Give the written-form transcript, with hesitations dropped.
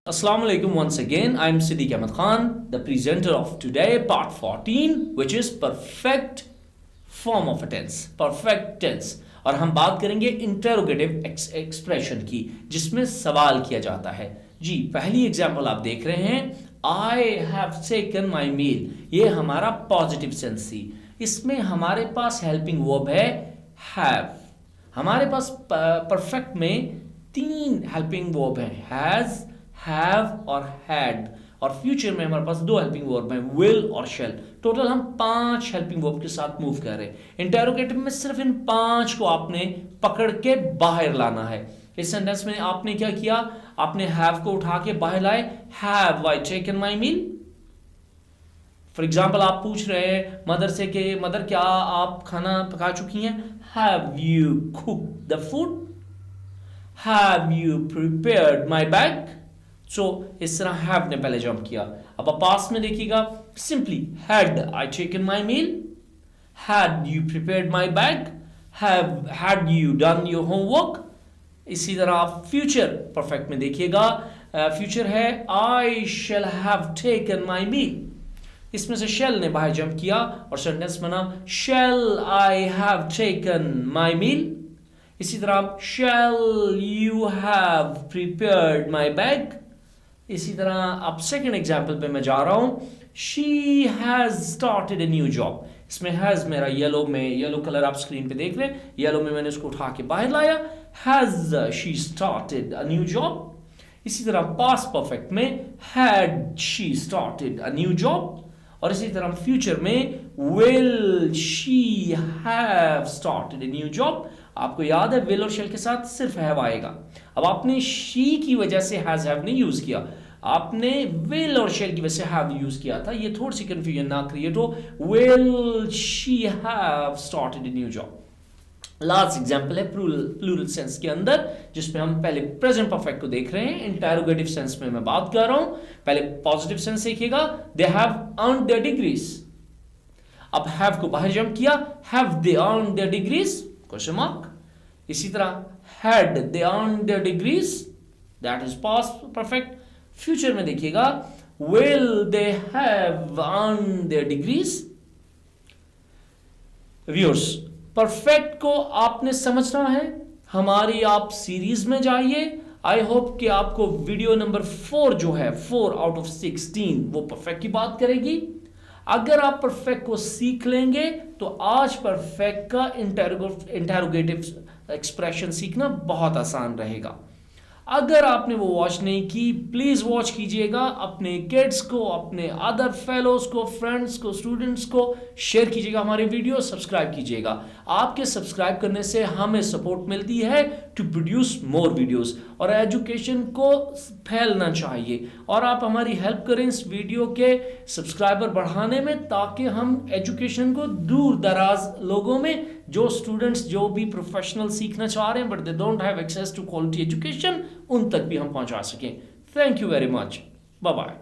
Assalamu alaikum once again. I'm Siddiq Ahmed Khan, the presenter of today, part 14, which is perfect form of a tense, perfect tense. और हम बात करेंगे interrogative expression की, जिसमें सवाल किया जाता है। जी, पहली एग्जाम्पल आप देख रहे हैं, I have taken my meal। ये हमारा पॉजिटिव सेंस थी। इसमें हमारे पास हेल्पिंग वर्ब है have। हमारे पास परफेक्ट में 3 हेल्पिंग वर्ब हैं, हैज, हैव और हैड। और फ्यूचर में हमारे पास 2 हेल्पिंग वर्ब हैं, विल और शेल। टोटल हम 5 हेल्पिंग वर्ब के साथ मूव कर रहे हैं। इंटेरोगेटिव में सिर्फ इन 5 को आपने पकड़ के बाहर लाना है। इस सेंटेंस में आपने क्या किया, आपने हैव को उठा के बाहर लाए, have I taken my meal. For example आप पूछ रहे हैं मदर से कि मदर क्या आप खाना पका चुकी हैं, have you cooked the food, have you prepared my bag. So इस तरह हैव ने पहले जंप किया। अब आप पास्ट में देखिएगा, simply had I taken my meal, had you prepared my bag, had you done your homework. इसी तरह आप फ्यूचर परफेक्ट में देखिएगा, फ्यूचर है आई शैल हैव टेकन माई मील। इसमें से शेल ने बाहर जंप किया और सेंटेंस बना शैल आई हैव टेकन माई मील। इसी तरह shall you have prepared my bag. इसी तरह अब सेकंड एग्जाम्पल पे मैं जा रहा हूं, she has started a new job. इसमें हैज मेरा येलो कलर आप स्क्रीन पे देख रहे हैं, येलो में मैंने उसको उठा के बाहर लाया, has she started a new job. इसी तरह पास्ट परफेक्ट में had she started a new job. और इसी तरह फ्यूचर में will she have started a new job. आपको याद है विल और शेल के साथ सिर्फ हैव आएगा। अब आपने शी की वजह से हैज हैव नहीं यूज किया, आपने विल और शेल की वजह से हैव यूज किया था। ये थोड़ी सी कंफ्यूजन ना क्रिएट हो। Will she have started a new job. Last example है प्लूरल सेंस के अंदर, जिसमें हम पहले प्रेजेंट परफेक्ट को देख रहे हैं। इंटेरोगेटिव सेंस में मैं बात कर रहा हूं। पहले पॉजिटिव सेंस देखिएगा, they have earned their degrees. अब हैव को बाहर जंप किया, have they earned their degrees, question mark. इसी तरह had they earned their degrees, that is past perfect. Future में देखिएगा, will they have earned their degrees. Viewers, perfect को आपने समझना है। हमारी आप सीरीज में जाइए। आई होप कि आपको वीडियो नंबर 4 जो है 4 आउट ऑफ 16 वो परफेक्ट की बात करेगी। अगर आप परफेक्ट को सीख लेंगे तो आज परफेक्ट का इंटेरोगेटिव एक्सप्रेशन सीखना बहुत आसान रहेगा। अगर आपने वो वॉच नहीं की, प्लीज वॉच कीजिएगा। अपने किड्स को, अपने अदर फेलोज को, फ्रेंड्स को, स्टूडेंट्स को शेयर कीजिएगा हमारे वीडियो, सब्सक्राइब कीजिएगा। आपके सब्सक्राइब करने से हमें सपोर्ट मिलती है टू प्रोड्यूस मोर वीडियोस। और एजुकेशन को फैलना चाहिए और आप हमारी हेल्प करें इस वीडियो के सब्सक्राइबर बढ़ाने में, ताकि हम एजुकेशन को दूर दराज लोगों में, जो स्टूडेंट्स जो भी प्रोफेशनल सीखना चाह रहे हैं but they don't have access to quality education, उन तक भी हम पहुंचा सकें। Thank you very much, bye bye.